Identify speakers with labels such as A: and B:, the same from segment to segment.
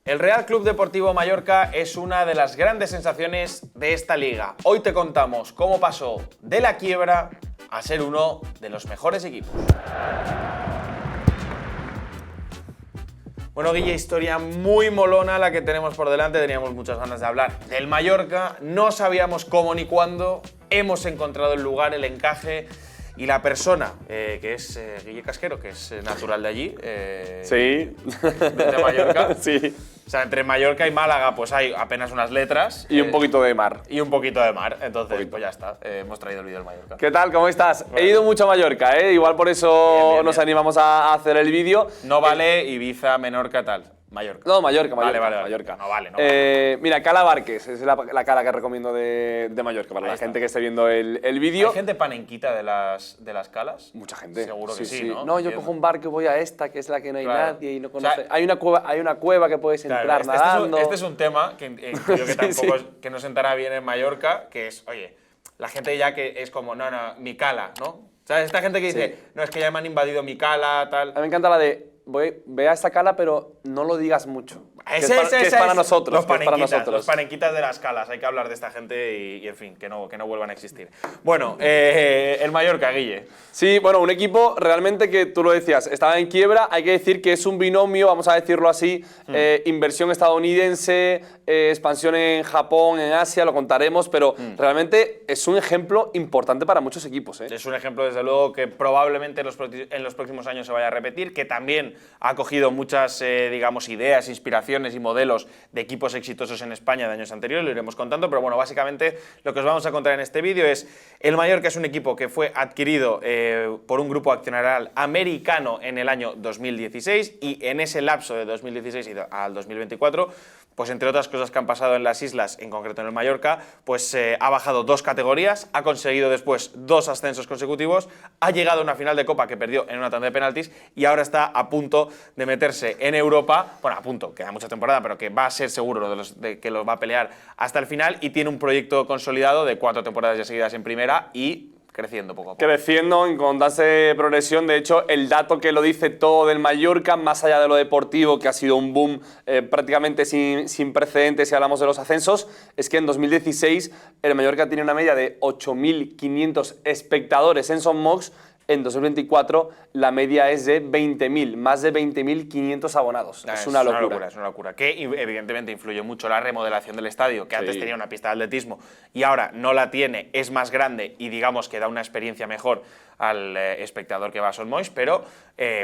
A: El Real Club Deportivo Mallorca es una de las grandes sensaciones de esta liga. Hoy te contamos cómo pasó de la quiebra a ser uno de los mejores equipos. Bueno, Guille, historia muy molona la que tenemos por delante. Teníamos muchas ganas de hablar del Mallorca. No sabíamos cómo ni cuándo. Hemos encontrado el lugar, el encaje y la persona, que es Guille Casquero, que es natural de allí.
B: Sí.
A: De Mallorca.
B: Sí.
A: O sea, entre Mallorca y Málaga pues hay apenas unas letras.
B: Y un poquito de mar.
A: Y un poquito de mar. Entonces, pues ya está. Hemos traído el vídeo del Mallorca.
B: ¿Qué tal? ¿Cómo estás?
A: Bueno.
B: He ido mucho a Mallorca, ¿eh? Igual por eso
A: Bien.
B: nos animamos a hacer el vídeo.
A: No vale Ibiza, Menorca, tal. Mallorca.
B: No, Mallorca.
A: Vale.
B: Mallorca.
A: No vale.
B: Mira, Cala Barques es la cala que recomiendo de Mallorca para
A: Ahí
B: la
A: está.
B: gente que esté viendo el vídeo.
A: ¿Hay gente panenquita de las calas?
B: Mucha gente.
A: Seguro que sí, ¿no?
B: No, yo
A: Entiendo.
B: cojo un barco y voy a esta, que es la que no hay
A: Claro.
B: nadie y no
A: O sea,
B: conoce. Hay una cueva que puedes entrar
A: Claro,
B: nadando.
A: este es un tema que creo que
B: Sí,
A: tampoco
B: sí.
A: que no sentará bien en Mallorca, que es, oye, la gente ya que es como, no, mi cala, ¿no? O sea, esta gente que dice,
B: Sí.
A: no, es que ya me han invadido mi cala, tal.
B: A mí me encanta la de, ve a esta cala, pero no lo digas mucho. Que es
A: Ese
B: para nosotros.
A: Los
B: que es para
A: panenquitas,
B: nosotros.
A: los panenquitas de las calas. Hay que hablar de esta gente y en fin, que no vuelvan a existir. Bueno, el Mallorca, Guille.
B: Sí, bueno, un equipo realmente que tú lo decías, estaba en quiebra. Hay que decir que es un binomio, vamos a decirlo así, inversión estadounidense, expansión en Japón, en Asia, lo contaremos, pero realmente es un ejemplo importante para muchos equipos, ¿eh?
A: Es un ejemplo, desde luego, que probablemente en los próximos años se vaya a repetir, que también ha cogido muchas, digamos, ideas, inspiraciones y modelos de equipos exitosos en España de años anteriores, lo iremos contando, pero bueno, básicamente lo que os vamos a contar en este vídeo es el Mallorca es un equipo que fue adquirido por un grupo accionarial americano en el año 2016 y en ese lapso de 2016 al 2024, pues entre otras cosas que han pasado en las islas, en concreto en el Mallorca, pues ha bajado 2 categorías, ha conseguido después 2 ascensos consecutivos, ha llegado a una final de Copa que perdió en una tanda de penaltis y ahora está a punto de meterse en Europa, bueno, a punto, queda mucha temporada, pero que va a ser seguro de que los va a pelear hasta el final y tiene un proyecto consolidado de 4 temporadas ya seguidas en primera y creciendo poco a poco.
B: Creciendo en constante progresión. De hecho, el dato que lo dice todo del Mallorca, más allá de lo deportivo, que ha sido un boom prácticamente sin precedentes si hablamos de los ascensos, es que en 2016 el Mallorca tiene una media de 8.500 espectadores en Son Mox. En 2024 la media es de 20.000, más de 20.500 abonados. Es una locura.
A: Es una locura. Que evidentemente influye mucho la remodelación del estadio, que antes tenía una pista de atletismo y ahora no la tiene, es más grande y digamos que da una experiencia mejor al espectador que va a Son Moix, pero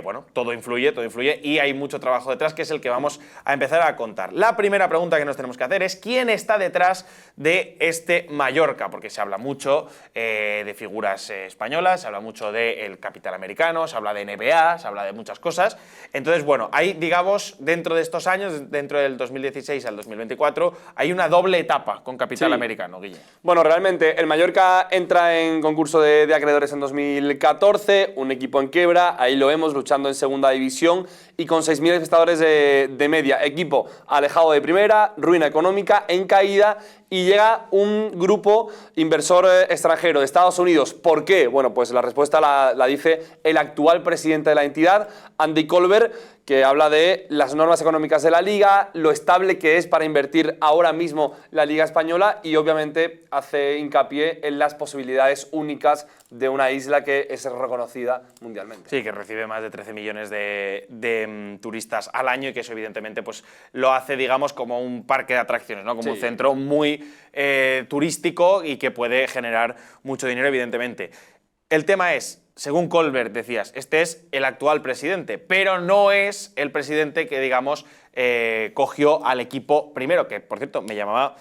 A: bueno, todo influye y hay mucho trabajo detrás que es el que vamos a empezar a contar. La primera pregunta que nos tenemos que hacer es ¿quién está detrás de este Mallorca? Porque se habla mucho de figuras españolas, se habla mucho del capital americano, se habla de NBA, se habla de muchas cosas. Entonces, bueno, hay, digamos, dentro de estos años, dentro del 2016 al 2024, hay una doble etapa con capital americano, Guille.
B: Bueno, realmente el Mallorca entra en concurso de acreedores en 2014, un equipo en quiebra, ahí lo vemos luchando en segunda división y con 6.000 espectadores de media. Equipo alejado de primera, ruina económica, en caída y llega un grupo inversor extranjero de Estados Unidos. ¿Por qué? Bueno, pues la respuesta la dice el actual presidente de la entidad, Andy Colbert, que habla de las normas económicas de la Liga, lo estable que es para invertir ahora mismo la Liga Española y obviamente hace hincapié en las posibilidades únicas de una isla que es reconocida mundialmente.
A: Sí, que recibe más de 13 millones de turistas al año y que eso evidentemente pues, lo hace, digamos, como un parque de atracciones, ¿no? Como un centro muy turístico y que puede generar mucho dinero, evidentemente. El tema es, según Colbert decías, este es el actual presidente, pero no es el presidente que, digamos, cogió al equipo primero, que por cierto me llamaba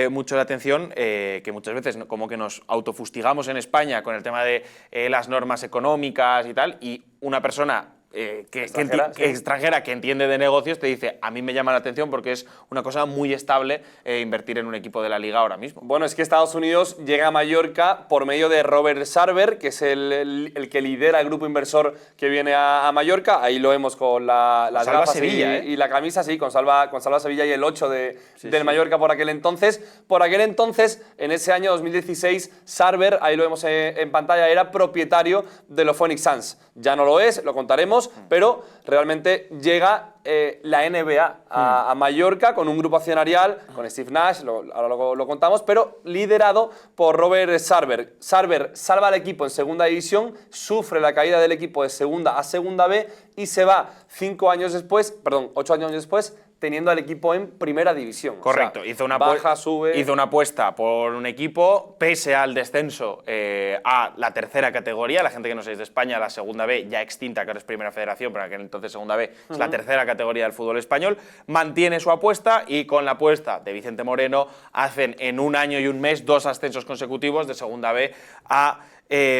A: mucho la atención que muchas veces como que nos autofustigamos en España con el tema de las normas económicas y tal, y una persona extranjera que entiende de negocios te dice, a mí me llama la atención porque es una cosa muy estable invertir en un equipo de la Liga ahora mismo.
B: Bueno, es que Estados Unidos llega a Mallorca por medio de Robert Sarver, que es el que lidera el grupo inversor que viene a Mallorca. Ahí lo vemos con las
A: Salva
B: gafas
A: Sevilla,
B: y la camisa, sí, con Salva Sevilla y el 8 del Mallorca por aquel entonces. Por aquel entonces, en ese año 2016, Sarver, ahí lo vemos en pantalla, era propietario de los Phoenix Suns. Ya no lo es, lo contaremos, pero realmente llega la NBA a Mallorca con un grupo accionarial, con Steve Nash, ahora lo contamos, pero liderado por Robert Sarver. Sarver salva al equipo en segunda división, sufre la caída del equipo de segunda a segunda B y se va 8 años después, teniendo al equipo en primera división.
A: Correcto,
B: o sea, baja, sube.
A: Hizo una apuesta por un equipo, pese al descenso a la tercera categoría. La gente que no sé de España, la segunda B, ya extinta, que ahora es primera federación, pero aquel entonces segunda B, es la tercera categoría del fútbol español, mantiene su apuesta y con la apuesta de Vicente Moreno hacen en 1 año y 1 mes 2 ascensos consecutivos de segunda B a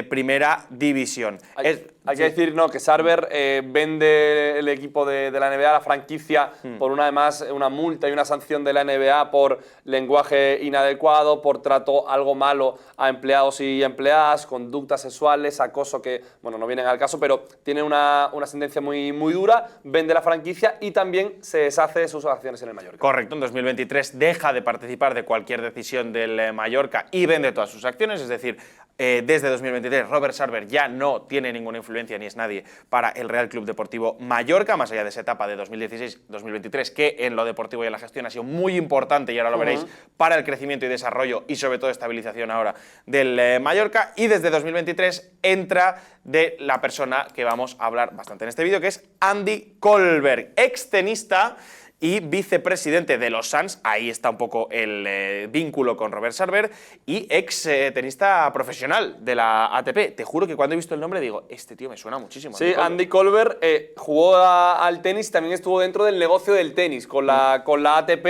A: primera división.
B: Hay que decir que Sarver vende el equipo de la NBA, la franquicia, por además una multa y una sanción de la NBA por lenguaje inadecuado, por trato algo malo a empleados y empleadas, conductas sexuales, acoso, que bueno, no vienen al caso, pero tiene una sentencia muy, muy dura, vende la franquicia y también se deshace de sus acciones en el Mallorca.
A: Correcto, en 2023 deja de participar de cualquier decisión del Mallorca y vende todas sus acciones, es decir, desde 2023 Robert Sarver ya no tiene ninguna influencia ni es nadie para el Real Club Deportivo Mallorca, más allá de esa etapa de 2016-2023 que en lo deportivo y en la gestión ha sido muy importante y ahora lo veréis para el crecimiento y desarrollo y sobre todo estabilización ahora del Mallorca, y desde 2023 entra de la persona que vamos a hablar bastante en este vídeo, que es Andy Kohlberg, extenista y vicepresidente de los Suns. Ahí está un poco el vínculo con Robert Sarver, y ex tenista profesional de la ATP. Te juro que cuando he visto el nombre digo, este tío me suena muchísimo.
B: Sí, Andy Kohlberg jugó al tenis y también estuvo dentro del negocio del tenis con la ATP.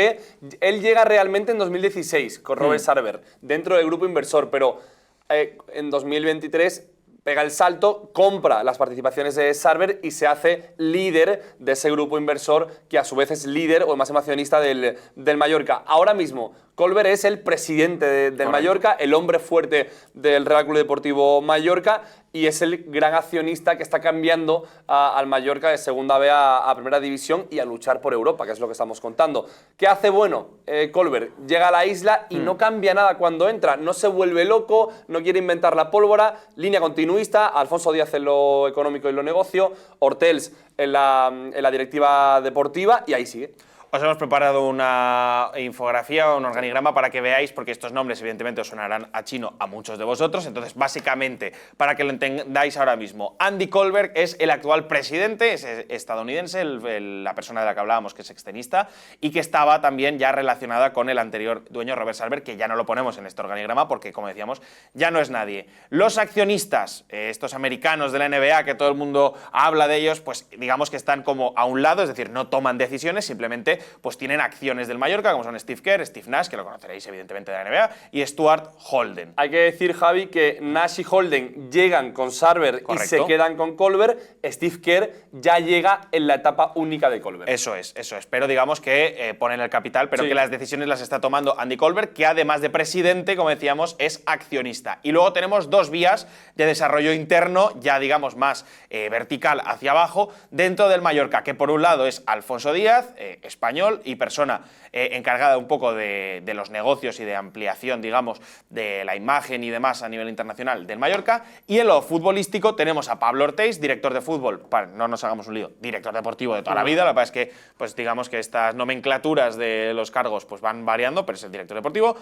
B: Él llega realmente en 2016 con Robert Sarver, dentro del grupo inversor, pero en 2023 pega el salto, compra las participaciones de Sarver y se hace líder de ese grupo inversor, que a su vez es líder o máximo accionista del Mallorca. Ahora mismo, Kohlberg es el presidente del Mallorca, el hombre fuerte del Real Club Deportivo Mallorca, y es el gran accionista que está cambiando al Mallorca de segunda B a primera división y a luchar por Europa, que es lo que estamos contando. ¿Qué hace bueno Kohlberg? Llega a la isla y no cambia nada cuando entra, no se vuelve loco, no quiere inventar la pólvora, línea continuista, Alfonso Díaz en lo económico y lo negocio, Hortels en la directiva deportiva, y ahí sigue.
A: Os hemos preparado una infografía o un organigrama para que veáis, porque estos nombres evidentemente os sonarán a chino a muchos de vosotros. Entonces, básicamente, para que lo entendáis ahora mismo, Andy Kohlberg es el actual presidente, es estadounidense, la persona de la que hablábamos, que es extenista, y que estaba también ya relacionada con el anterior dueño, Robert Sarver, que ya no lo ponemos en este organigrama porque, como decíamos, ya no es nadie. Los accionistas, estos americanos de la NBA, que todo el mundo habla de ellos, pues digamos que están como a un lado, es decir, no toman decisiones, simplemente pues tienen acciones del Mallorca, como son Steve Kerr, Steve Nash, que lo conoceréis evidentemente de la NBA, y Stuart Holden.
B: Hay que decir, Javi, que Nash y Holden llegan con Sarver y se quedan con Kohlberg. Steve Kerr ya llega en la etapa única de Kohlberg.
A: Eso es. Pero digamos que ponen el capital, pero que las decisiones las está tomando Andy Kohlberg, que además de presidente, como decíamos, es accionista. Y luego tenemos dos vías de desarrollo interno, ya digamos más vertical hacia abajo, dentro del Mallorca, que por un lado es Alfonso Díaz, español y persona encargada un poco de los negocios y de ampliación, digamos, de la imagen y demás a nivel internacional del Mallorca. Y en lo futbolístico tenemos a Pablo Ortéis, director de fútbol, no nos hagamos un lío, director deportivo de toda la vida. Lo que pasa es que, pues digamos que estas nomenclaturas de los cargos pues van variando, pero es el director deportivo.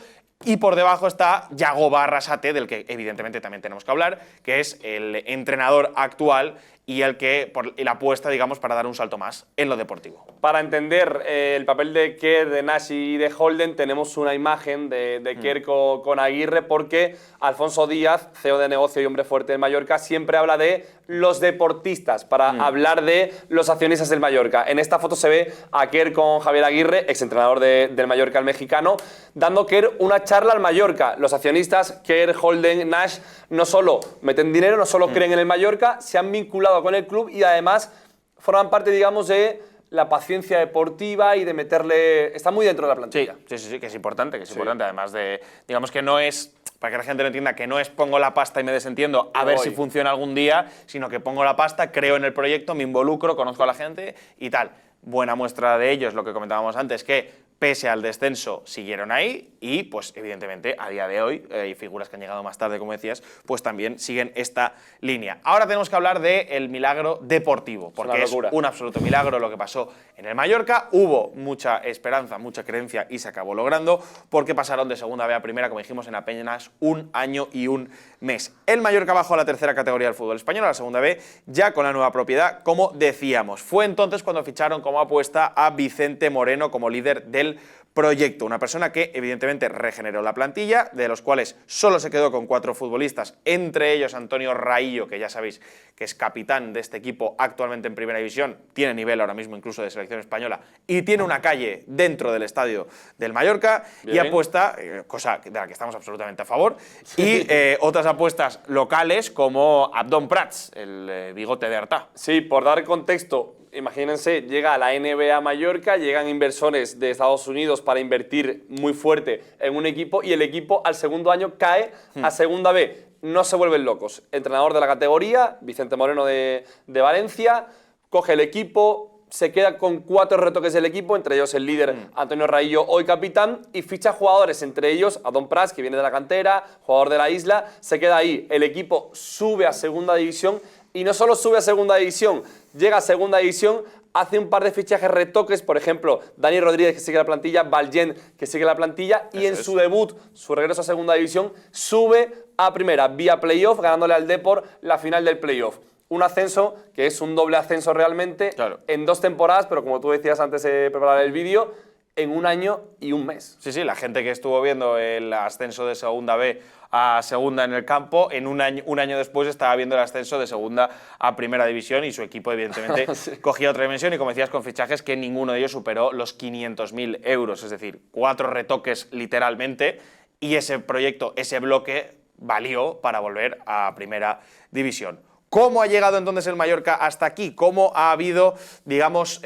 A: Y por debajo está Yagoba Arrasate, del que evidentemente también tenemos que hablar, que es el entrenador actual y la apuesta, digamos, para dar un salto más en lo deportivo.
B: Para entender el papel de Kerr, de Nash y de Holden, tenemos una imagen de Kerr con Aguirre, porque Alfonso Díaz, CEO de negocio y hombre fuerte de Mallorca, siempre habla de los deportistas para hablar de los accionistas del Mallorca. En esta foto se ve a Kerr con Javier Aguirre, exentrenador del Mallorca, el mexicano, dando Kerr una charla al Mallorca. Los accionistas, Kerr, Holden, Nash, no solo meten dinero, no solo creen en el Mallorca, se han vinculado con el club y además forman parte, digamos, de la paciencia deportiva y de meterle... Está muy dentro de la plantilla.
A: Sí, que es importante, importante. Además de, digamos que no es, para que la gente lo entienda, que no es pongo la pasta y me desentiendo a ver si funciona algún día, sino que pongo la pasta, creo en el proyecto, me involucro, conozco a la gente y tal. Buena muestra de ello es lo que comentábamos antes, que pese al descenso, siguieron ahí y, pues, evidentemente, a día de hoy, hay figuras que han llegado más tarde, como decías, pues también siguen esta línea. Ahora tenemos que hablar del milagro deportivo, porque es un absoluto milagro lo que pasó en el Mallorca. Hubo mucha esperanza, mucha creencia y se acabó logrando, porque pasaron de segunda B a primera, como dijimos, en apenas un año y un mes. El Mallorca bajó a la tercera categoría del fútbol español, a la segunda B, ya con la nueva propiedad, como decíamos. Fue entonces cuando ficharon como apuesta a Vicente Moreno como líder del proyecto, una persona que evidentemente regeneró la plantilla, de los cuales solo se quedó con 4 futbolistas, entre ellos Antonio Raillo, que ya sabéis que es capitán de este equipo actualmente en primera división, tiene nivel ahora mismo incluso de selección española y tiene una calle dentro del estadio del Mallorca. Bien. Y apuesta, cosa de la que estamos absolutamente a favor, y otras apuestas locales como Abdón Prats, el bigote de Artà.
B: Sí, por dar contexto, imagínense, llega a la NBA Mallorca, llegan inversores de Estados Unidos para invertir muy fuerte en un equipo y el equipo al segundo año cae a segunda B. No se vuelven locos. Entrenador de la categoría, Vicente Moreno de Valencia, coge el equipo, se queda con 4 retoques del equipo, entre ellos el líder Antonio Raillo, hoy capitán, y ficha jugadores, entre ellos Adón Prats, que viene de la cantera, jugador de la isla, se queda ahí. El equipo sube a segunda división y no solo sube a segunda división, llega a segunda división, hace un par de fichajes retoques, por ejemplo, Dani Rodríguez, que sigue la plantilla, Valjean, que sigue la plantilla, y en su debut, su regreso a segunda división, sube a primera, vía playoff, ganándole al Depor la final del playoff. Un ascenso que es un doble ascenso realmente, en 2 temporadas, pero como tú decías antes de preparar el vídeo, en un año y un mes.
A: Sí, sí, la gente que estuvo viendo el ascenso de segunda B a segunda en el campo, en un año después estaba viendo el ascenso de segunda a primera división y su equipo evidentemente sí. Cogía otra dimensión y, como decías, con fichajes que ninguno de ellos superó los 500.000 euros, es decir, 4 retoques literalmente, y ese proyecto, ese bloque, valió para volver a primera división. ¿Cómo ha llegado entonces el Mallorca hasta aquí? ¿Cómo ha habido, digamos,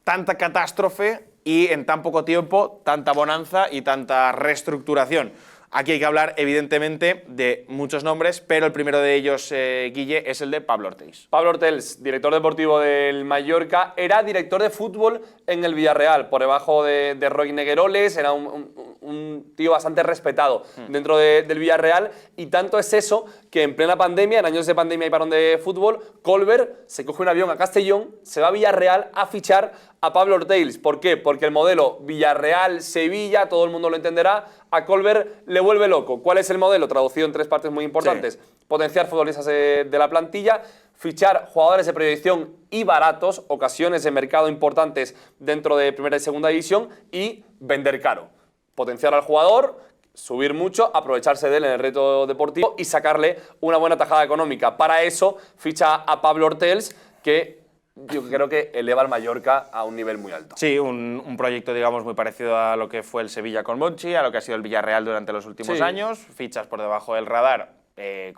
A: tanta catástrofe y en tan poco tiempo tanta bonanza y tanta reestructuración? Aquí hay que hablar, evidentemente, de muchos nombres, pero el primero de ellos, Guille, es el de Pablo Ortells.
B: Pablo Ortells, director deportivo del Mallorca, era director de fútbol en el Villarreal, por debajo de Roy Negueroles, era un tío bastante respetado dentro del Villarreal, y tanto es eso que en plena pandemia, en años de pandemia y parón de fútbol, Colbert se coge un avión a Castellón, se va a Villarreal a fichar a Pablo Ortells. ¿Por qué? Porque el modelo Villarreal-Sevilla, todo el mundo lo entenderá, a Colbert le vuelve loco. ¿Cuál es el modelo? Traducido en 3 partes muy importantes. Sí. Potenciar futbolistas de la plantilla, fichar jugadores de proyección y baratos, ocasiones de mercado importantes dentro de primera y segunda división, y vender caro. Potenciar al jugador, subir mucho, aprovecharse de él en el reto deportivo y sacarle una buena tajada económica. Para eso ficha a Pablo Ortells, que yo creo que eleva al Mallorca a un nivel muy alto.
A: Sí, un proyecto, digamos, muy parecido a lo que fue el Sevilla con Monchi, a lo que ha sido el Villarreal durante los últimos años. Fichas por debajo del radar,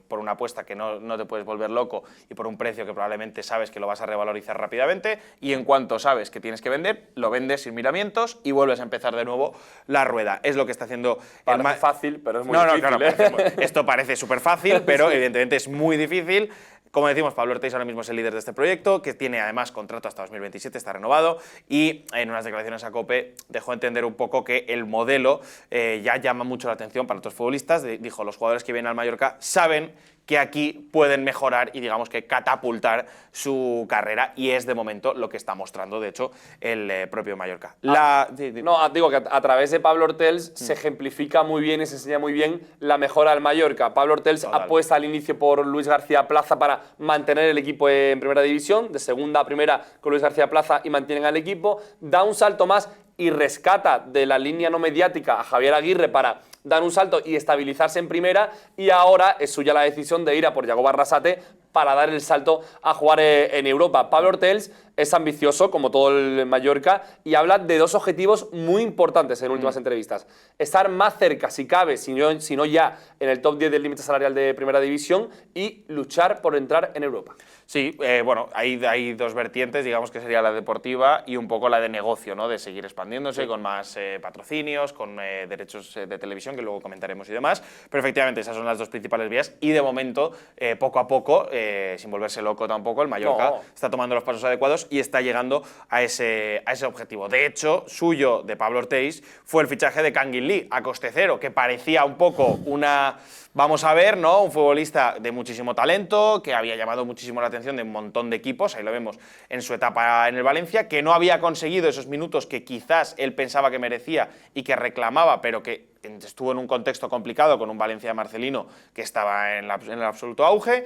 A: por una apuesta que no te puedes volver loco y por un precio que probablemente sabes que lo vas a revalorizar rápidamente, y en cuanto sabes que tienes que vender, lo vendes sin miramientos y vuelves a empezar de nuevo la rueda. Es lo que está haciendo...
B: Parece fácil, pero es muy difícil.
A: Claro, esto parece súper fácil, pero evidentemente es muy difícil. Como decimos, Pablo Ortells ahora mismo es el líder de este proyecto, que tiene además contrato hasta 2027, está renovado, y en unas declaraciones a COPE dejó entender un poco que el modelo ya llama mucho la atención para otros futbolistas. Dijo, los jugadores que vienen al Mallorca saben que aquí pueden mejorar y, digamos, que catapultar su carrera, y es de momento lo que está mostrando, de hecho, el propio Mallorca.
B: No, digo que a través de Pablo Ortells se ejemplifica muy bien y se enseña muy bien la mejora al Mallorca. Pablo Ortells apuesta al inicio por Luis García Plaza para mantener el equipo en primera división, de segunda a primera con Luis García Plaza y mantienen al equipo, da un salto más y rescata de la línea no mediática a Javier Aguirre para dar un salto y estabilizarse en primera, y ahora es suya la decisión de ir a por Yagoba Arrasate para dar el salto a jugar en Europa. Pablo Ortells es ambicioso, como todo el Mallorca, y habla de 2 objetivos muy importantes en últimas entrevistas. Estar más cerca, si cabe, si no ya, en el top 10 del límite salarial de primera división, y luchar por entrar en Europa.
A: Sí, bueno, hay 2 vertientes, digamos, que sería la deportiva y un poco la de negocio, ¿no? De seguir expandiéndose con más patrocinios, con derechos de televisión, que luego comentaremos y demás. Pero efectivamente esas son las 2 principales vías, y de momento, poco a poco, sin volverse loco tampoco, el Mallorca está tomando los pasos adecuados y está llegando a ese objetivo. De hecho, suyo, de Pablo Ortiz, fue el fichaje de Kangin Lee a coste cero, que parecía un poco una... Vamos a ver, ¿no? Un futbolista de muchísimo talento, que había llamado muchísimo la atención de un montón de equipos, ahí lo vemos en su etapa en el Valencia, que no había conseguido esos minutos que quizás él pensaba que merecía y que reclamaba, pero que estuvo en un contexto complicado con un Valencia de Marcelino que estaba en el absoluto auge,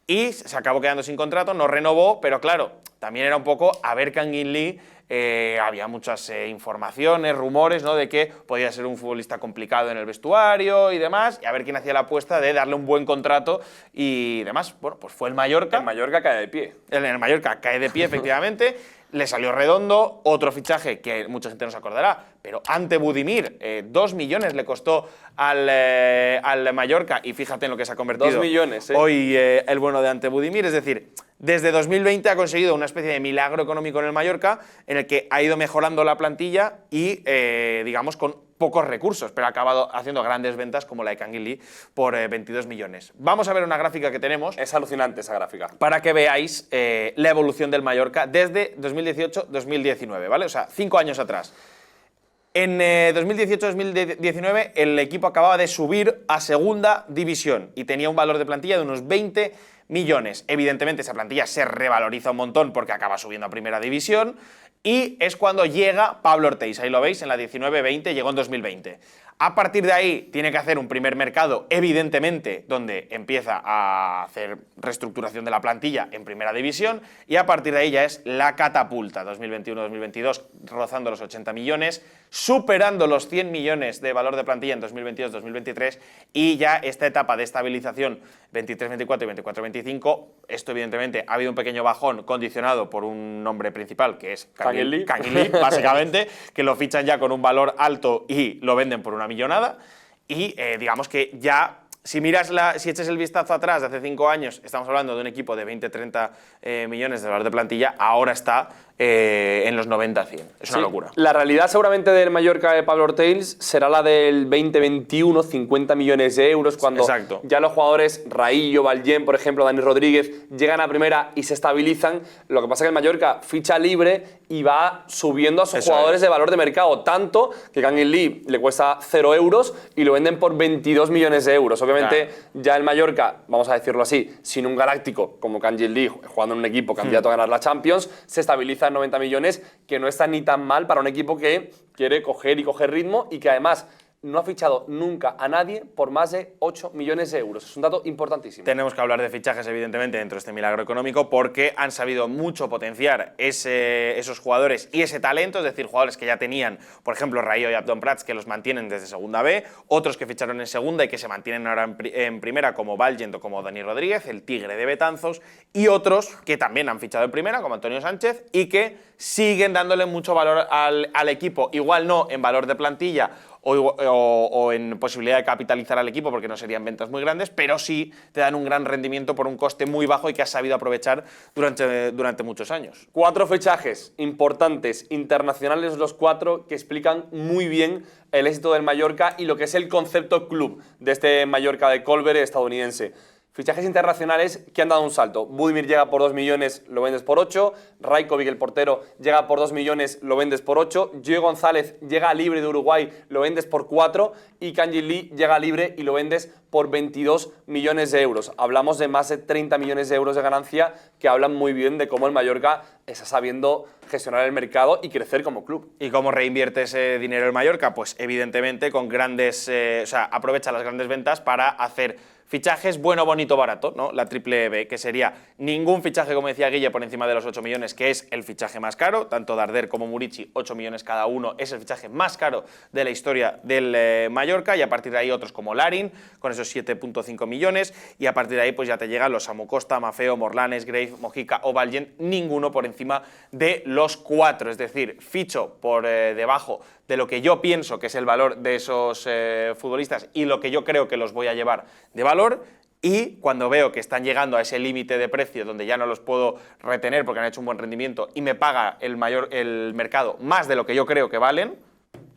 A: y se acabó quedando sin contrato, no renovó, pero claro, también era un poco a ver Kangin Lee. Había muchas informaciones, rumores, ¿no?, de que podía ser un futbolista complicado en el vestuario y demás, y a ver quién hacía la apuesta de darle un buen contrato y demás. Bueno, pues fue el Mallorca.
B: El Mallorca cae de pie.
A: El Mallorca cae de pie, efectivamente. Le salió redondo, otro fichaje que mucha gente no se acordará, pero ante Budimir, 2 millones le costó al Mallorca, y fíjate en lo que se ha convertido
B: 2 millones,
A: hoy el bueno de Ante Budimir. Es decir, desde 2020 ha conseguido una especie de milagro económico en el Mallorca, en el que ha ido mejorando la plantilla y, digamos, con pocos recursos, pero ha acabado haciendo grandes ventas como la de Kangin Lee por 22 millones. Vamos a ver una gráfica que tenemos.
B: Es alucinante esa gráfica.
A: Para que veáis la evolución del Mallorca desde 2018-2019, ¿vale? O sea, 5 años atrás. En 2018-2019 el equipo acababa de subir a segunda división y tenía un valor de plantilla de unos 20 millones. Evidentemente esa plantilla se revaloriza un montón porque acaba subiendo a primera división, y es cuando llega Pablo Ortiz. Ahí lo veis, en la 19-20, llegó en 2020. A partir de ahí tiene que hacer un primer mercado, evidentemente, donde empieza a hacer reestructuración de la plantilla en primera división, y a partir de ahí ya es la catapulta, 2021-2022, rozando los 80 millones, superando los 100 millones de valor de plantilla en 2022-2023, y ya esta etapa de estabilización 23-24 y 24-25, esto evidentemente ha habido un pequeño bajón condicionado por un nombre principal, que es Kangin Lee, básicamente, que lo fichan ya con un valor alto y lo venden por una millonada, y digamos que ya, si echas el vistazo atrás de hace 5 años, estamos hablando de un equipo de 20-30 millones de valor de plantilla, ahora está en los 90-100. Es una locura.
B: La realidad seguramente del Mallorca de Pablo Ortiz será la del 2021, 50 millones de euros, cuando ya los jugadores Raillo, Ballén, por ejemplo, Dani Rodríguez, llegan a primera y se estabilizan. Lo que pasa es que el Mallorca ficha libre y va subiendo a sus jugadores de valor de mercado, tanto que Kangin Lee le cuesta 0 euros y lo venden por 22 millones de euros. Obviamente ya el Mallorca, vamos a decirlo así, sin un galáctico como Kangin Lee jugando en un equipo candidato a ganar la Champions, se estabiliza en 90 millones, que no está ni tan mal para un equipo que quiere coger ritmo y que además no ha fichado nunca a nadie por más de 8 millones de euros. Es un dato importantísimo.
A: Tenemos que hablar de fichajes, evidentemente, dentro de este milagro económico, porque han sabido mucho potenciar esos jugadores y ese talento, es decir, jugadores que ya tenían, por ejemplo, Rayo y Abdon Prats, que los mantienen desde segunda B, otros que ficharon en segunda y que se mantienen ahora en primera, como Ballén o como Dani Rodríguez, el Tigre de Betanzos, y otros que también han fichado en primera, como Antonio Sánchez, y que siguen dándole mucho valor al equipo. Igual no en valor de plantilla o en posibilidad de capitalizar al equipo, porque no serían ventas muy grandes, pero sí te dan un gran rendimiento por un coste muy bajo y que has sabido aprovechar durante muchos años.
B: 4 fichajes importantes, internacionales los 4, que explican muy bien el éxito del Mallorca y lo que es el concepto club de este Mallorca de Colbert estadounidense. Fichajes internacionales que han dado un salto. Budimir llega por 2 millones, lo vendes por 8. Rajkovic, el portero, llega por 2 millones, lo vendes por 8. Gio González llega libre de Uruguay, lo vendes por 4. Y Kangin Lee llega libre y lo vendes por 22 millones de euros. Hablamos de más de 30 millones de euros de ganancia, que hablan muy bien de cómo el Mallorca está sabiendo gestionar el mercado y crecer como club.
A: ¿Y cómo reinvierte ese dinero el Mallorca? Pues evidentemente con grandes... aprovecha las grandes ventas para hacer fichajes bueno, bonito, barato, ¿no? La triple B, que sería ningún fichaje, como decía Guille, por encima de los 8 millones, que es el fichaje más caro. Tanto Darder como Murici, 8 millones cada uno, es el fichaje más caro de la historia del Mallorca. Y a partir de ahí otros como Larin, con esos 7,5 millones. Y a partir de ahí pues ya te llegan los Samu Costa, Mafeo, Morlanes, Grave, Mojica o Ballén, ninguno por encima de los 4. Es decir, ficho por debajo de lo que yo pienso que es el valor de esos futbolistas y lo que yo creo que los voy a llevar de valor, y cuando veo que están llegando a ese límite de precio donde ya no los puedo retener porque han hecho un buen rendimiento y me paga el mercado más de lo que yo creo que valen,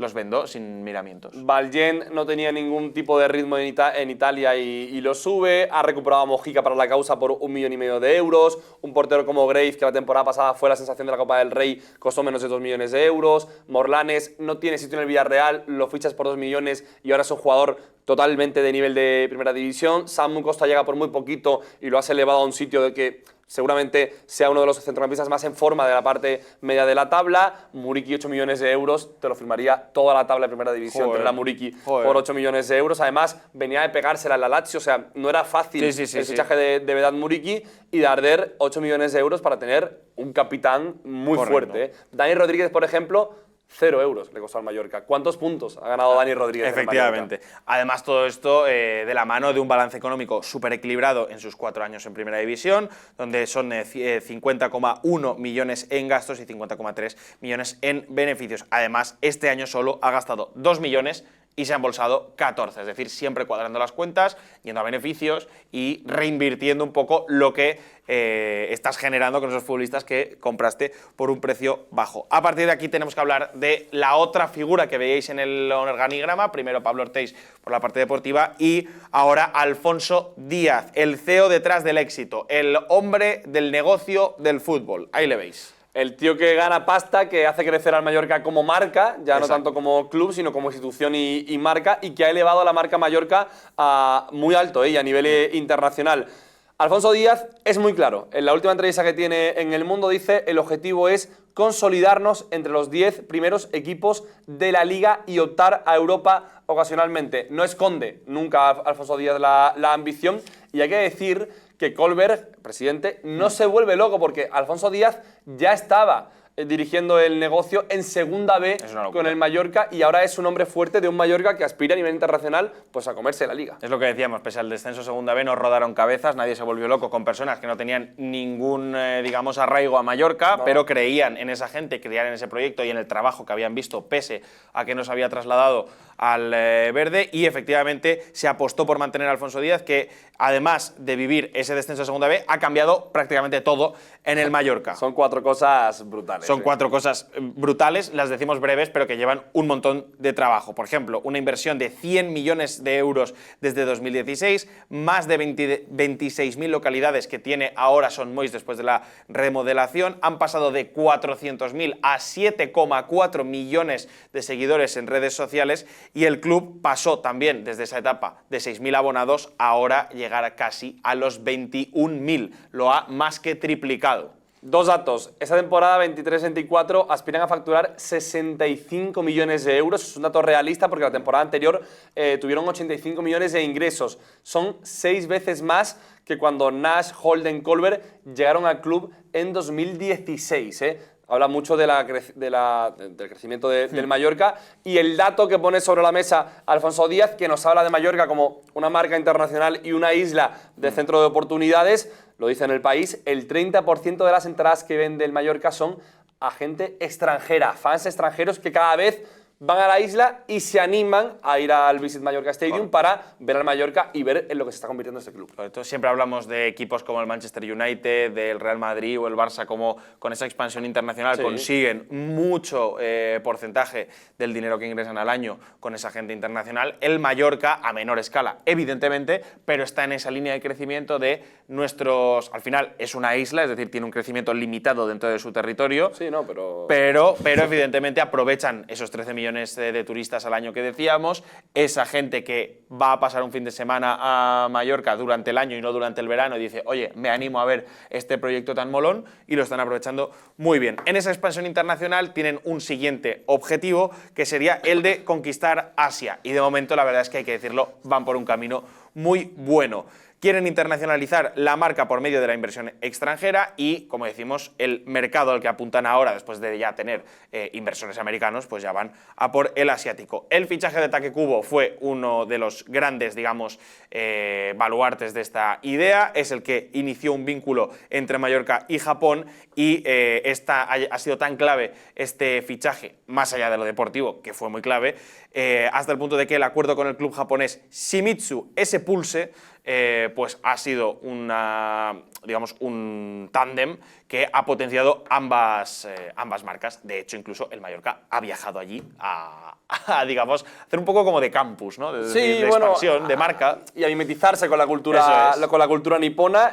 A: los vendo sin miramientos.
B: Valjean no tenía ningún tipo de ritmo en Italia y lo sube. Ha recuperado a Mojica para la causa por 1,5 millones de euros. Un portero como Graves, que la temporada pasada fue la sensación de la Copa del Rey, costó menos de 2 millones de euros. Morlanes no tiene sitio en el Villarreal, lo fichas por 2 millones y ahora es un jugador totalmente de nivel de primera división. Samu Costa llega por muy poquito y lo has elevado a un sitio de que seguramente sea uno de los centrocampistas más en forma de la parte media de la tabla. Muriqui, 8 millones de euros, te lo firmaría toda la tabla de primera división. Tener a Muriqui por 8 millones de euros. Además, venía de pegársela al Lazio, o sea, no era fácil el fichaje de Vedat Muriqui, y de arder 8 millones de euros para tener un capitán muy fuerte, ¿eh? Dani Rodríguez, por ejemplo, 0 euros le costó al Mallorca. ¿Cuántos puntos ha ganado Dani Rodríguez?
A: Efectivamente. Además, todo esto de la mano de un balance económico súper equilibrado en sus 4 años en Primera División, donde son 50,1 millones en gastos y 50,3 millones en beneficios. Además, este año solo ha gastado 2 millones y se ha embolsado 14, es decir, siempre cuadrando las cuentas, yendo a beneficios y reinvirtiendo un poco lo que estás generando con esos futbolistas que compraste por un precio bajo. A partir de aquí tenemos que hablar de la otra figura que veíais en el organigrama, primero Pablo Ortiz por la parte deportiva y ahora Alfonso Díaz, el CEO detrás del éxito, el hombre del negocio del fútbol. Ahí le veis.
B: El tío que gana pasta, que hace crecer al Mallorca como marca, ya no tanto como club, sino como institución y marca, y que ha elevado a la marca Mallorca a muy alto y a nivel internacional. Alfonso Díaz es muy claro. En la última entrevista que tiene en El Mundo dice: el objetivo es consolidarnos entre los 10 primeros equipos de la Liga y optar a Europa ocasionalmente. No esconde nunca Alfonso Díaz la ambición, y hay que decir que Kohlberg, presidente, no se vuelve loco porque Alfonso Díaz ya estaba dirigiendo el negocio en Segunda B con el Mallorca, y ahora es un hombre fuerte de un Mallorca que aspira a nivel internacional pues a comerse la Liga.
A: Es lo que decíamos, pese al descenso Segunda B no rodaron cabezas, nadie se volvió loco con personas que no tenían ningún, digamos, arraigo a Mallorca, pero creían en esa gente, creían en ese proyecto y en el trabajo que habían visto, pese a que no se había trasladado al verde, y efectivamente se apostó por mantener a Alfonso Díaz, que además de vivir ese descenso a Segunda B, ha cambiado prácticamente todo en el Mallorca.
B: Son 4 cosas brutales.
A: Son 4 cosas brutales, las decimos breves, pero que llevan un montón de trabajo. Por ejemplo, una inversión de 100 millones de euros desde 2016, más de 26.000 localidades que tiene ahora Son Moix después de la remodelación, han pasado de 400.000 a 7,4 millones de seguidores en redes sociales, y el club pasó también desde esa etapa de 6.000 abonados a ahora llegar casi a los 21.000. Lo ha más que triplicado.
B: 2 datos. Esta temporada 23-24 aspiran a facturar 65 millones de euros. Es un dato realista porque la temporada anterior tuvieron 85 millones de ingresos. Son 6 veces más que cuando Nash, Holden, Kohlberg llegaron al club en 2016. Habla mucho del crecimiento del Mallorca, y el dato que pone sobre la mesa Alfonso Díaz, que nos habla de Mallorca como una marca internacional y una isla de centro de oportunidades, lo dice en El País: el 30% de las entradas que vende el Mallorca son a gente extranjera, fans extranjeros que cada vez van a la isla y se animan a ir al Visit Mallorca Stadium para ver al Mallorca y ver en lo que se está convirtiendo este club.
A: Sobre todo, siempre hablamos de equipos como el Manchester United, del Real Madrid o el Barça, como con esa expansión internacional consiguen mucho porcentaje del dinero que ingresan al año con esa gente internacional. El Mallorca, a menor escala, evidentemente, pero está en esa línea de crecimiento de nuestros... Al final es una isla, es decir, tiene un crecimiento limitado dentro de su territorio.
B: Sí, no, pero
A: evidentemente aprovechan esos 13 millones de turistas al año que decíamos, esa gente que va a pasar un fin de semana a Mallorca durante el año y no durante el verano, y dice: oye, me animo a ver este proyecto tan molón, y lo están aprovechando muy bien. En esa expansión internacional tienen un siguiente objetivo, que sería el de conquistar Asia, y de momento la verdad es que hay que decirlo, van por un camino muy bueno. Quieren internacionalizar la marca por medio de la inversión extranjera y, como decimos, el mercado al que apuntan ahora, después de ya tener inversores americanos, pues ya van a por el asiático. El fichaje de Take Kubo fue uno de los grandes, digamos, baluartes de esta idea. Es el que inició un vínculo entre Mallorca y Japón, y ha sido tan clave este fichaje, más allá de lo deportivo, que fue muy clave, hasta el punto de que el acuerdo con el club japonés Shimizu S-Pulse pues ha sido digamos, un tándem que ha potenciado ambas marcas. De hecho, incluso el Mallorca ha viajado allí a digamos, hacer un poco como de campus, ¿no? De expansión, de marca.
B: Y a mimetizarse con la cultura nipona.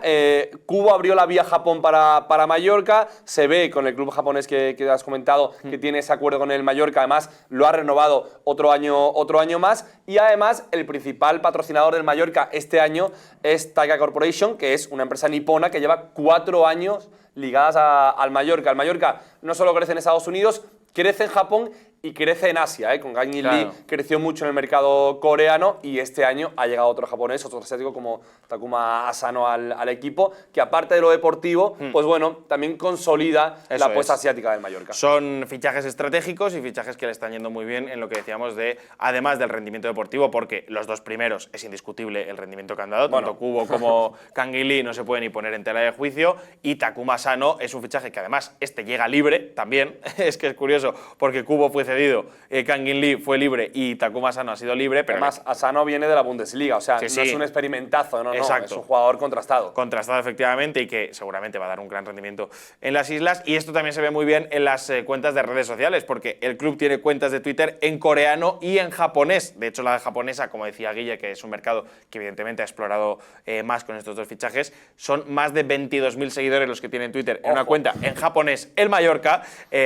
B: Kubo abrió la vía Japón para Mallorca. Se ve con el club japonés que has comentado que tiene ese acuerdo con el Mallorca. Además, lo ha renovado otro año más. Y además, el principal patrocinador del Mallorca este año es Taiga Corporation, que es una empresa nipona que lleva 4 años ligadas al Mallorca. El Mallorca no solo crece en Estados Unidos, crece en Japón y crece en Asia, con Kang In Lee creció mucho en el mercado coreano y este año ha llegado otro japonés, otro asiático como Takuma Asano al equipo, que aparte de lo deportivo, pues bueno, también consolida la apuesta asiática del Mallorca.
A: Son fichajes estratégicos y fichajes que le están yendo muy bien en lo que decíamos además del rendimiento deportivo, porque los dos primeros es indiscutible el rendimiento que han dado, tanto Kubo como Kang In Lee no se puede ni poner en tela de juicio, y Takuma Asano es un fichaje que además llega libre también, es que es curioso, porque Kubo fue cedido, Kang In Lee fue libre y Takuma Asano ha sido libre. Pero
B: además, Asano viene de la Bundesliga, o sea, no es un experimentazo, no, es un jugador contrastado.
A: Contrastado, efectivamente, y que seguramente va a dar un gran rendimiento en las islas. Y esto también se ve muy bien en las cuentas de redes sociales, porque el club tiene cuentas de Twitter en coreano y en japonés. De hecho, la japonesa, como decía Guille, que es un mercado que evidentemente ha explorado más con estos dos fichajes, son más de 22.000 seguidores los que tienen Twitter en una cuenta en japonés, el Mallorca,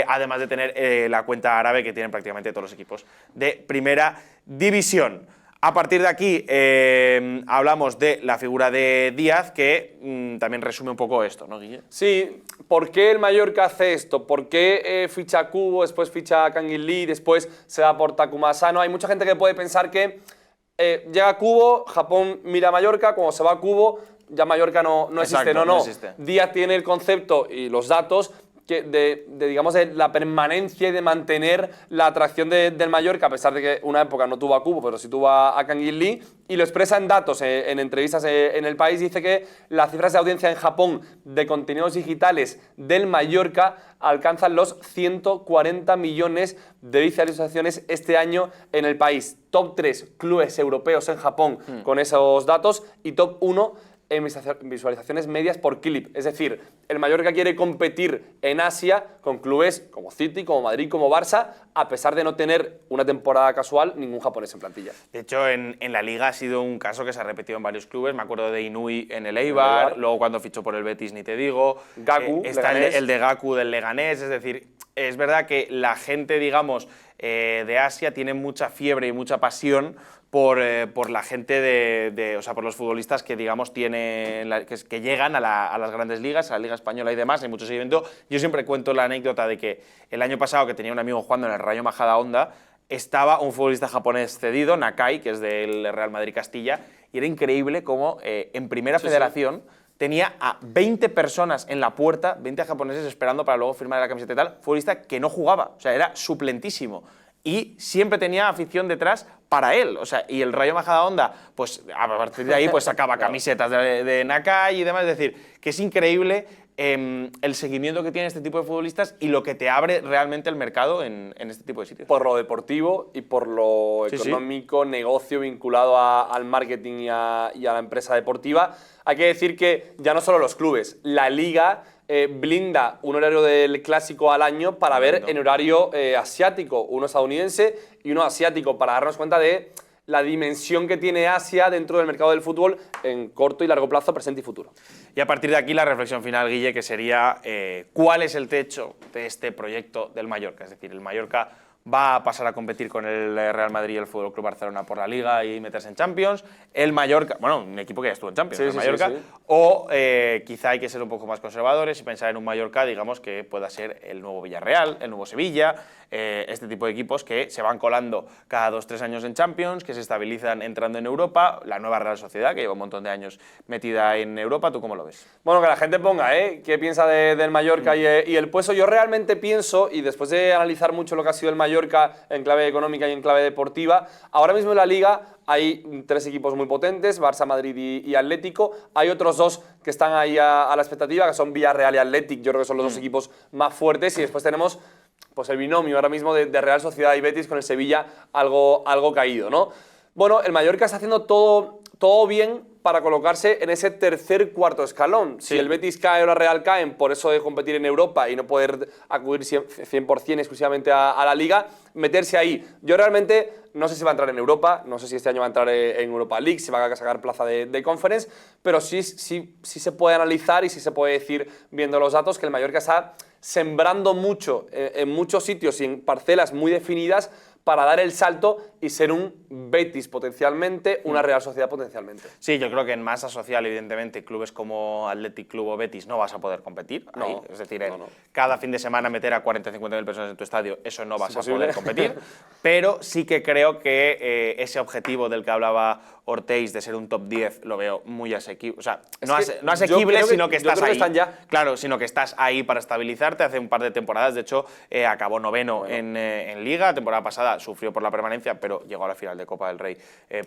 A: además de tener la cuenta árabe que tienen prácticamente todos los equipos de primera división. A partir de aquí hablamos de la figura de Díaz, que también resume un poco esto, ¿no, Guille?
B: Sí, ¿por qué el Mallorca hace esto? ¿Por qué ficha a Kubo, después ficha a Kang In Lee, después se va por Takuma Asano? Hay mucha gente que puede pensar que llega Kubo, Japón mira a Mallorca, cuando se va a Kubo ya Mallorca no existe. No existe. Díaz tiene el concepto y los datos digamos, de la permanencia y de mantener la atracción del Mallorca, a pesar de que una época no tuvo a Kubo, pero sí tuvo a Kang In Lee, y lo expresa en datos, en entrevistas en El País. Dice que las cifras de audiencia en Japón de contenidos digitales del Mallorca alcanzan los 140 millones de visualizaciones este año en el país. Top 3 clubes europeos en Japón con esos datos y top 1 en visualizaciones medias por clip. Es decir, el Mallorca quiere competir en Asia con clubes como City, como Madrid, como Barça, a pesar de no tener una temporada casual ningún japonés en plantilla.
A: De hecho, en la Liga ha sido un caso que se ha repetido en varios clubes. Me acuerdo de Inui en el Eibar, luego cuando fichó por el Betis ni te digo.
B: Gaku,
A: está el de Gaku del Leganés. Es decir, es verdad que la gente, digamos, de Asia tiene mucha fiebre y mucha pasión por la gente o sea, por los futbolistas que, digamos, que llegan a las grandes ligas, a la Liga Española y demás. Hay mucho seguimiento. Yo siempre cuento la anécdota de que el año pasado, que tenía un amigo jugando en el Rayo Majadahonda, estaba un futbolista japonés cedido, Nakai, que es del Real Madrid Castilla, y era increíble cómo en Primera Federación tenía a 20 personas en la puerta, 20 japoneses esperando para luego firmar la camiseta y tal, futbolista que no jugaba, o sea, era suplentísimo. Y siempre tenía afición detrás para él. O sea, y el Rayo Majadahonda, pues a partir de ahí pues sacaba camisetas de Nakai y demás. Es decir, que es increíble el seguimiento que tiene este tipo de futbolistas y lo que te abre realmente el mercado en este tipo de sitios.
B: Por lo deportivo y por lo económico, negocio vinculado al marketing y a la empresa deportiva. Hay que decir que ya no solo los clubes, la Liga blinda un horario del Clásico al año para ver en horario asiático, uno estadounidense y uno asiático, para darnos cuenta de la dimensión que tiene Asia dentro del mercado del fútbol en corto y largo plazo, presente y futuro.
A: Y a partir de aquí la reflexión final, Guille, que sería ¿cuál es el techo de este proyecto del Mallorca? Es decir, el Mallorca va a pasar a competir con el Real Madrid y el FC Barcelona por la Liga y meterse en Champions. El Mallorca, bueno, un equipo que ya estuvo en Champions, el Mallorca. O quizá hay que ser un poco más conservadores y pensar en un Mallorca, digamos, que pueda ser el nuevo Villarreal, el nuevo Sevilla, este tipo de equipos que se van colando cada 2-3 años en Champions, que se estabilizan entrando en Europa, la nueva Real Sociedad, que lleva un montón de años metida en Europa. ¿Tú cómo lo ves?
B: Bueno, que la gente ponga, qué piensa del Mallorca y el puesto. Yo realmente pienso, y después de analizar mucho lo que ha sido el Mallorca en clave económica y en clave deportiva, ahora mismo en la Liga hay 3 equipos muy potentes, Barça, Madrid y Atlético. Hay otros 2 que están ahí a la expectativa, que son Villarreal y Athletic. Yo creo que son los 2 equipos más fuertes. Y después tenemos pues el binomio ahora mismo de Real Sociedad y Betis, con el Sevilla algo caído, ¿no? Bueno, el Mallorca está haciendo todo bien, para colocarse en ese tercer, cuarto escalón. Si el Betis cae o la Real caen por eso de competir en Europa y no poder acudir 100% exclusivamente a la Liga, meterse ahí. Yo realmente no sé si va a entrar en Europa, no sé si este año va a entrar en Europa League, si va a sacar plaza de Conference, pero sí se puede analizar y sí se puede decir, viendo los datos, que el Mallorca está sembrando mucho en muchos sitios y en parcelas muy definidas para dar el salto y ser un Betis potencialmente, una Real Sociedad potencialmente.
A: Sí, yo creo que en masa social, evidentemente, clubes como Athletic Club o Betis no vas a poder competir. Ahí. Es decir, cada fin de semana meter a 40 o 50.000 personas en tu estadio, eso no vas a poder competir. Pero sí que creo que ese objetivo del que hablaba Ortiz de ser un top 10 lo veo muy asequible. O sea, no asequible, sino que estás ahí.
B: Están ya.
A: Claro, sino que estás ahí para estabilizarte. Hace un par de temporadas, de hecho, acabó noveno en Liga. La temporada pasada sufrió por la permanencia, pero llegó a la final de Copa del Rey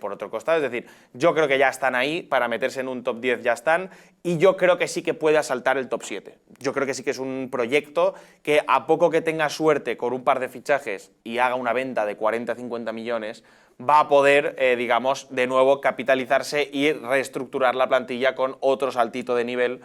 A: por otro costado. Es decir, yo creo que ya están ahí, para meterse en un top 10 ya están, y yo creo que sí que puede asaltar el top 7. Yo creo que sí que es un proyecto que, a poco que tenga suerte con un par de fichajes y haga una venta de 40-50 millones, va a poder, digamos, de nuevo capitalizarse y reestructurar la plantilla con otro saltito de nivel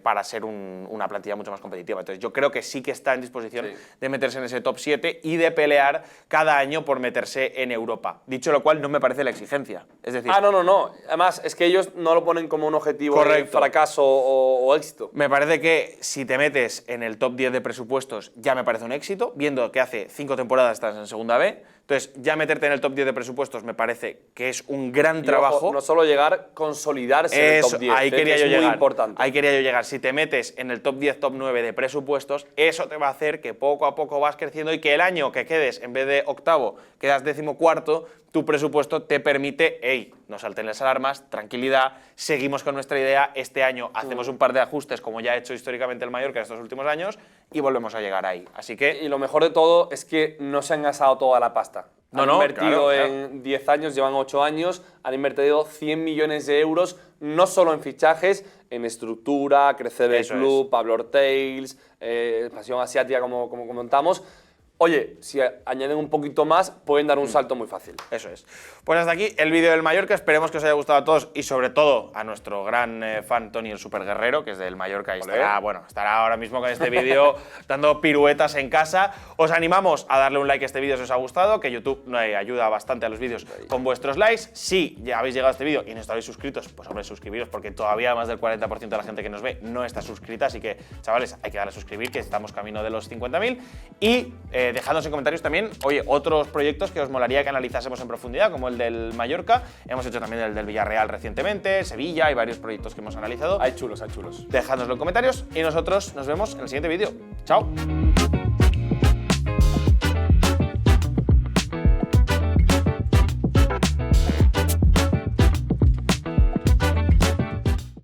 A: para ser una plantilla mucho más competitiva. Entonces yo creo que sí que está en disposición de meterse en ese top 7 y de pelear cada año por meterse en Europa. Dicho lo cual, no me parece la exigencia. Es decir,
B: no. Además, es que ellos no lo ponen como un objetivo de fracaso o éxito.
A: Me parece que si te metes en el top 10 de presupuestos ya me parece un éxito, viendo que hace 5 temporadas estás en segunda B. Entonces, ya meterte en el top 10 de presupuestos me parece que es un gran trabajo.
B: Ojo, no solo llegar, consolidarse en el top 10.
A: Ahí quería yo llegar.
B: Muy importante.
A: Ahí quería yo llegar. Si te metes en el top 10, top 9 de presupuestos, eso te va a hacer que poco a poco vas creciendo y que el año que quedes, en vez de octavo, quedas 14º, tu presupuesto te permite, no salten las alarmas, tranquilidad, seguimos con nuestra idea, este año hacemos un par de ajustes, como ya ha hecho históricamente el Mallorca estos últimos años, y volvemos a llegar ahí. Así que...
B: Y lo mejor de todo es que no se han gastado toda la pasta. Han invertido en 10 años, llevan 8 años, han invertido 100 millones de euros, no solo en fichajes, en estructura, crecer el club, Pablo Ortiz, expansión asiática, como comentamos. Oye, si añaden un poquito más, pueden dar un salto muy fácil.
A: Eso es. Pues hasta aquí el vídeo del Mallorca. Esperemos que os haya gustado a todos y sobre todo a nuestro gran fan Tony el Superguerrero, que es del Mallorca y estará ahora mismo con este vídeo dando piruetas en casa. Os animamos a darle un like a este vídeo si os ha gustado, que YouTube ayuda bastante a los vídeos con vuestros likes. Si ya habéis llegado a este vídeo y no estáis suscritos, pues hombre, suscribiros, porque todavía más del 40% de la gente que nos ve no está suscrita. Así que, chavales, hay que darle a suscribir, que estamos camino de los 50.000. Y dejadnos en comentarios también, oye, otros proyectos que os molaría que analizásemos en profundidad, como el del Mallorca. Hemos hecho también el del Villarreal recientemente, Sevilla, hay varios proyectos que hemos analizado.
B: Hay chulos, hay chulos.
A: Dejadnoslo en comentarios y nosotros nos vemos en el siguiente vídeo. ¡Chao!